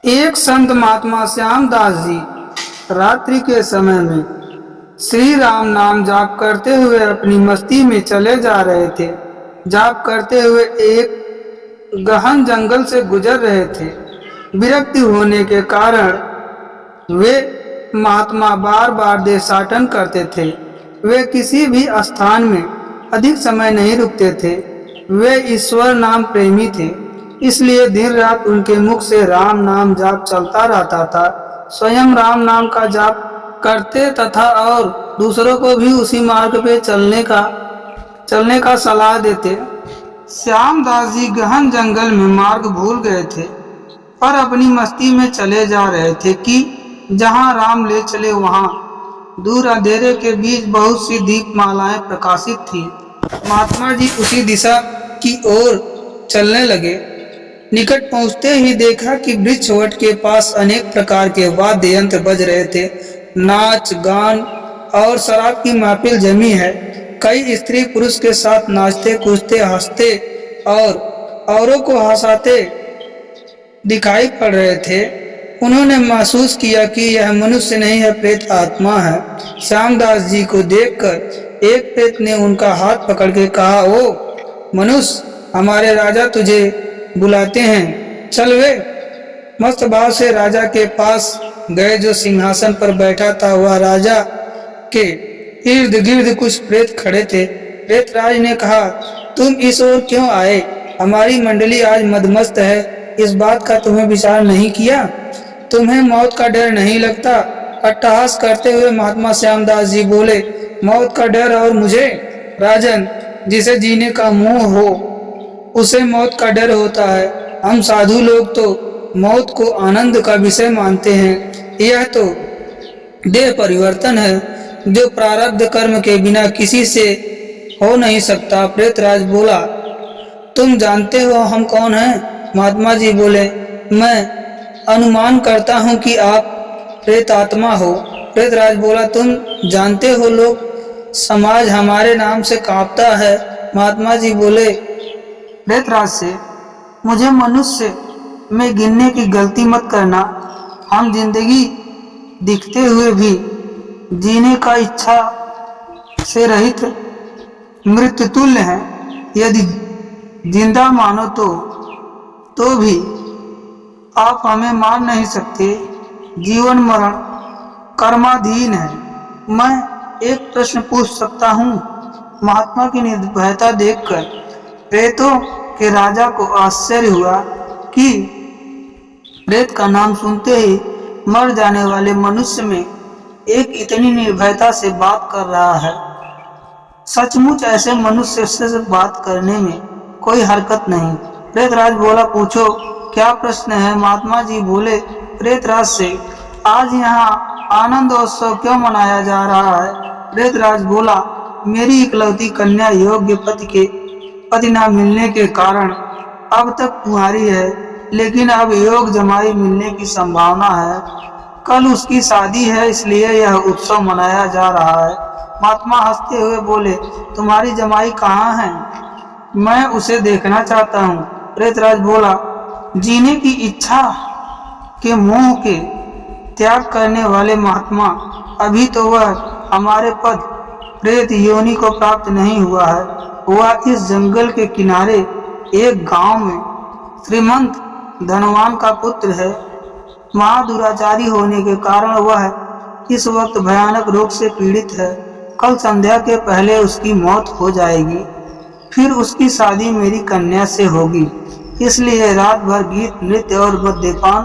एक संत महात्मा श्यामदास जी रात्रि के समय में श्री राम नाम जाप करते हुए अपनी मस्ती में चले जा रहे थे। जाप करते हुए एक गहन जंगल से गुजर रहे थे। विरक्ति होने के कारण वे महात्मा बार बार देशाटन करते थे। वे किसी भी स्थान में अधिक समय नहीं रुकते थे। वे ईश्वर नाम प्रेमी थे, इसलिए दिन रात उनके मुख से राम नाम जाप चलता रहता था। स्वयं राम नाम का जाप करते तथा और दूसरों को भी उसी मार्ग पे चलने का सलाह देते। श्यामदास जी गहन जंगल में मार्ग भूल गए थे, पर अपनी मस्ती में चले जा रहे थे कि जहां राम ले चले वहां दूर अंधेरे के बीच बहुत सी दीपमालाएं प्रकाशित थी। महात्मा जी उसी दिशा की ओर चलने लगे। निकट पहुंचते ही देखा कि वृक्ष वट के पास अनेक प्रकार के वाद्य यंत्र बज रहे थे। नाच गान और शराब की महफिल जमी है। कई स्त्री पुरुष के साथ नाचते कूदते हंसते और औरों को हंसाते दिखाई पड़ रहे थे। उन्होंने महसूस किया कि यह मनुष्य नहीं है, प्रेत आत्मा है। श्यामदास जी को देखकर एक प्रेत ने उनका हाथ पकड़ के कहा, ओ मनुष्य, हमारे राजा तुझे बुलाते हैं, चल। वे मस्त भाव से राजा के पास गए। जो सिंहासन पर बैठा था वह राजा के इर्द गिर्द कुछ प्रेत खड़े थे। प्रेतराज ने कहा, तुम इस ओर क्यों आए? हमारी मंडली आज मदमस्त है, इस बात का तुम्हें विचार नहीं किया? तुम्हें मौत का डर नहीं लगता? अट्टहास करते हुए महात्मा श्यामदास जी बोले, मौत का डर और मुझे? राजन, जिसे जीने का मोह हो उसे मौत का डर होता है। हम साधु लोग तो मौत को आनंद का विषय मानते हैं। यह तो देह परिवर्तन है जो प्रारब्ध कर्म के बिना किसी से हो नहीं सकता। प्रेतराज बोला, तुम जानते हो हम कौन हैं? महात्मा जी बोले, मैं अनुमान करता हूँ कि आप प्रेत आत्मा हो। प्रेतराज बोला, तुम जानते हो लोग समाज हमारे नाम से कांपता है। महात्मा जी बोले प्रेतराज से, मुझे मनुष्य में गिनने की गलती मत करना। हम जिंदगी दिखते हुए भी जीने का इच्छा से रहित मृत्यु तुल्य है। यदि जिंदा मानो तो भी आप हमें मार नहीं सकते। जीवन मरण कर्माधीन है। मैं एक प्रश्न पूछ सकता हूँ? महात्मा की निर्भयता देखकर प्रेतों के राजा को आश्चर्य हुआ कि प्रेत का नाम सुनते ही मर जाने वाले मनुष्य में एक इतनी निर्भयता से बात कर रहा है। सचमुच ऐसे मनुष्य से बात करने में कोई हरकत नहीं। प्रेतराज बोला, पूछो क्या प्रश्न है? महात्मा जी बोले प्रेतराज से, आज यहाँ आनंदोत्सव क्यों मनाया जा रहा है? प्रेतराज बोला, मेरी इकलौती कन्या योग्य पति न मिलने के कारण अब तक कुंवारी है, लेकिन अब योग जमाई मिलने की संभावना है। कल उसकी शादी है, इसलिए यह उत्सव मनाया जा रहा है। महात्मा हंसते हुए बोले, तुम्हारी जमाई कहाँ है? मैं उसे देखना चाहता हूँ। प्रेतराज बोला, जीने की इच्छा के मोह के त्याग करने वाले महात्मा, अभी तो वह हमारे पद प्रेत योनि को प्राप्त नहीं हुआ है। वह इस जंगल के किनारे एक गांव में श्रीमंत धनवान का पुत्र है। महादुराचारी होने के कारण वह इस वक्त भयानक रोग से पीड़ित है। कल संध्या के पहले उसकी मौत हो जाएगी, फिर उसकी शादी मेरी कन्या से होगी। इसलिए रात भर गीत नृत्य और मद्यपान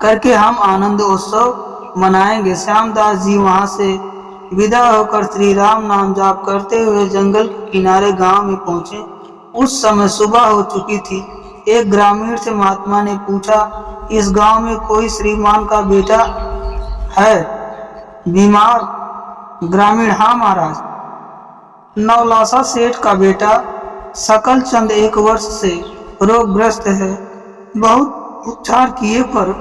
करके हम आनंद उत्सव मनाएंगे। श्यामदास जी वहां से विदा होकर श्री राम नाम जाप करते हुए जंगल के किनारे गांव में पहुंचे। उस समय सुबह हो चुकी थी। एक ग्रामीण से महात्मा ने पूछा, इस गांव में कोई श्रीमान का बेटा है बीमार? ग्रामीण, हाँ महाराज। नवलासा सेठ का बेटा सकल चंद 1 वर्ष से रोगग्रस्त है। बहुत उपचार किए पर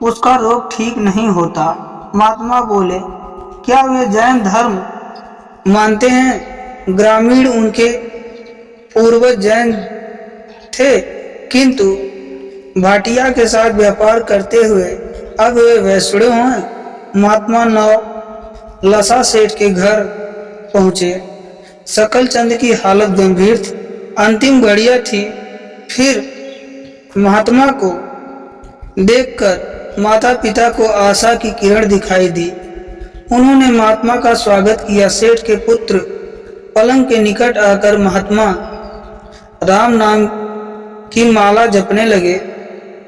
उसका रोग ठीक नहीं होता। महात्मा बोले, क्या वे जैन धर्म मानते हैं? ग्रामीण, उनके पूर्वज जैन थे, किंतु भाटिया के साथ व्यापार करते हुए अब वे वैष्णव हैं। महात्मा नवलसा सेठ के घर पहुंचे। सकलचंद की हालत गंभीर थी, अंतिम घड़ियां थी। फिर महात्मा को देखकर माता पिता को आशा की किरण दिखाई दी। उन्होंने महात्मा का स्वागत किया। सेठ के पुत्र पलंग के निकट आकर महात्मा राम नाम की माला जपने लगे।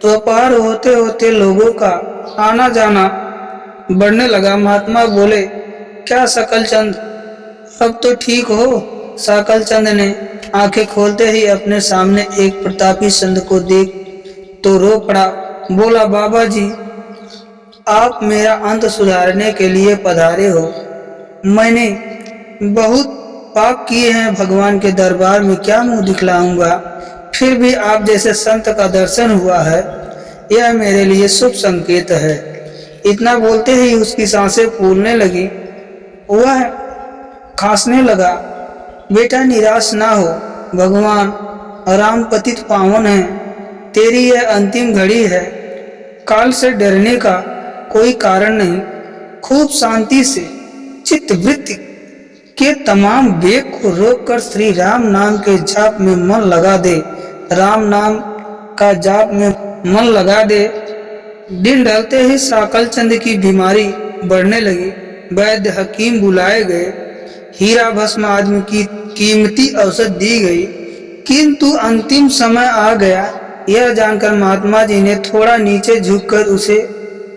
दोपहर होते होते लोगों का आना जाना बढ़ने लगा। महात्मा बोले, क्या सकलचंद, अब तो ठीक हो? सकलचंद ने आंखें खोलते ही अपने सामने एक प्रतापी संत को देख तो रो पड़ा। बोला, बाबा जी, आप मेरा अंत सुधारने के लिए पधारे हो। मैंने बहुत पाप किए हैं, भगवान के दरबार में क्या मुंह दिखलाऊंगा। फिर भी आप जैसे संत का दर्शन हुआ है, यह मेरे लिए शुभ संकेत है। इतना बोलते ही उसकी सांसें फूलने लगी। वह खांसने लगा। बेटा, निराश ना हो, भगवान राम पतित पावन है। तेरी यह अंतिम घड़ी है। काल से डरने का कोई कारण नहीं। खूब शांति से चित्तवृत्ति के तमाम वेग को रोककर श्री राम नाम के जाप में मन लगा दे। राम नाम का जाप में मन लगा दे। दिन ढलते ही सकलचंद की बीमारी बढ़ने लगी। वैद्य हकीम बुलाए गए। हीरा भस्म आदमी की कीमती औषध दी गई, किंतु अंतिम समय आ गया। यह जानकर महात्मा जी ने थोड़ा नीचे झुककर उसे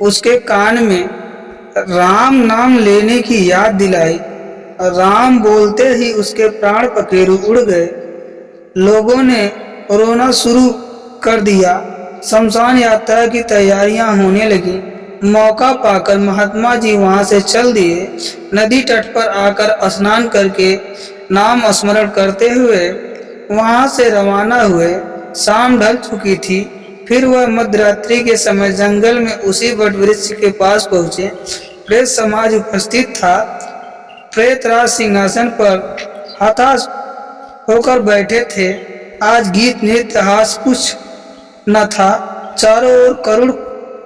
उसके कान में राम नाम लेने की याद दिलाई। राम बोलते ही उसके प्राण पखेरु उड़ गए। लोगों ने रोना शुरू कर दिया। शमशान यात्रा की तैयारियां होने लगी। मौका पाकर महात्मा जी वहां से चल दिए। नदी तट पर आकर स्नान करके नाम स्मरण करते हुए वहां से रवाना हुए। शाम ढल चुकी थी। फिर वह मध्यरात्रि के समय जंगल में उसी वट वृक्ष के पास पहुंचे। प्रेत समाज उपस्थित था। प्रेतराज सिंहासन पर हताश होकर बैठे थे। आज गीत नृत्य हास कुछ न था। चारों ओर करुण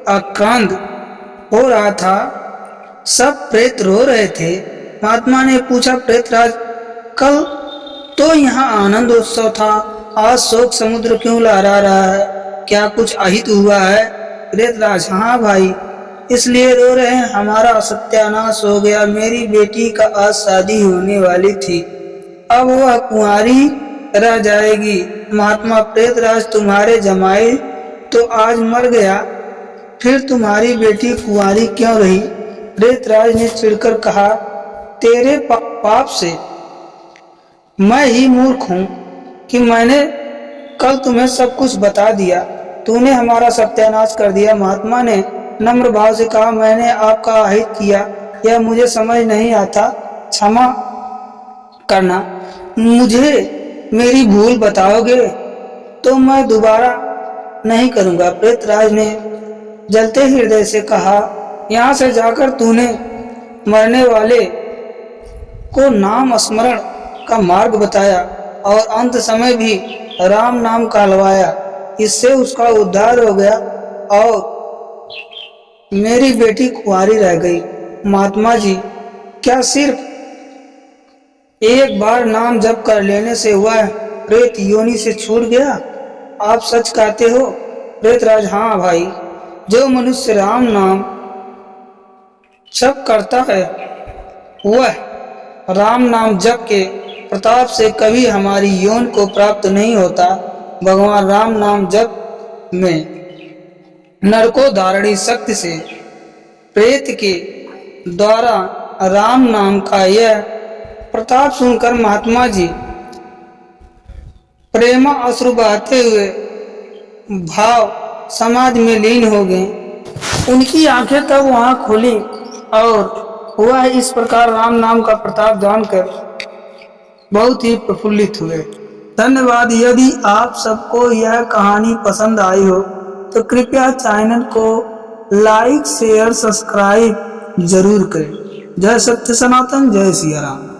आक्रांत हो रहा था। सब प्रेत रो रहे थे। महात्मा ने पूछा, प्रेतराज, कल तो यहाँ आनंद उत्सव था, आज शोक समुद्र क्यों लहरा रहा है? क्या कुछ अहित हुआ है? प्रेतराज, हाँ भाई, इसलिए रो रहे हैं, हमारा सत्यानाश हो गया। मेरी बेटी का आज शादी होने वाली थी, अब वह कुंवारी रह जाएगी। महात्मा, प्रेतराज, तुम्हारे जमाई तो आज मर गया, फिर तुम्हारी बेटी कुंवारी क्यों रही? प्रेतराज ने चिढ़कर कहा, तेरे पाप से मैं ही मूर्ख हूँ कि मैंने कल तुम्हें सब कुछ बता दिया। तूने हमारा सत्यानाश कर दिया। महात्मा ने नम्र भाव से कहा, मैंने आपका अहित किया, यह मुझे समझ नहीं आता, क्षमा करना। मुझे मेरी भूल बताओगे तो मैं दोबारा नहीं करूँगा। प्रेतराज ने जलते हृदय से कहा, यहाँ से जाकर तूने मरने वाले को नाम स्मरण का मार्ग बताया और अंत समय भी राम नाम कहलवाया। इससे उसका उद्धार हो गया और मेरी बेटी कुंवारी रह गई। महात्मा जी, क्या सिर्फ एक बार नाम जप कर लेने से वह प्रेत योनि से छूट गया? आप सच कहते हो? प्रेतराज, हाँ भाई, जो मनुष्य राम नाम जप करता है वह राम नाम जप के प्रताप से कभी हमारी यौन को प्राप्त नहीं होता। भगवान राम नाम जप में नरको धारणी शक्ति से प्रेत के द्वारा राम नाम का यह प्रताप सुनकर महात्मा जी प्रेमा अश्रु बहाते हुए भाव समाधि में लीन हो गए। उनकी आंखें तब वहां खुली और वह इस प्रकार राम नाम का प्रताप जानकर बहुत ही प्रफुल्लित हुए। धन्यवाद। यदि आप सबको यह कहानी पसंद आई हो तो कृपया चैनल को लाइक, शेयर, सब्सक्राइब जरूर करें। जय सत्य सनातन, जय सिया राम।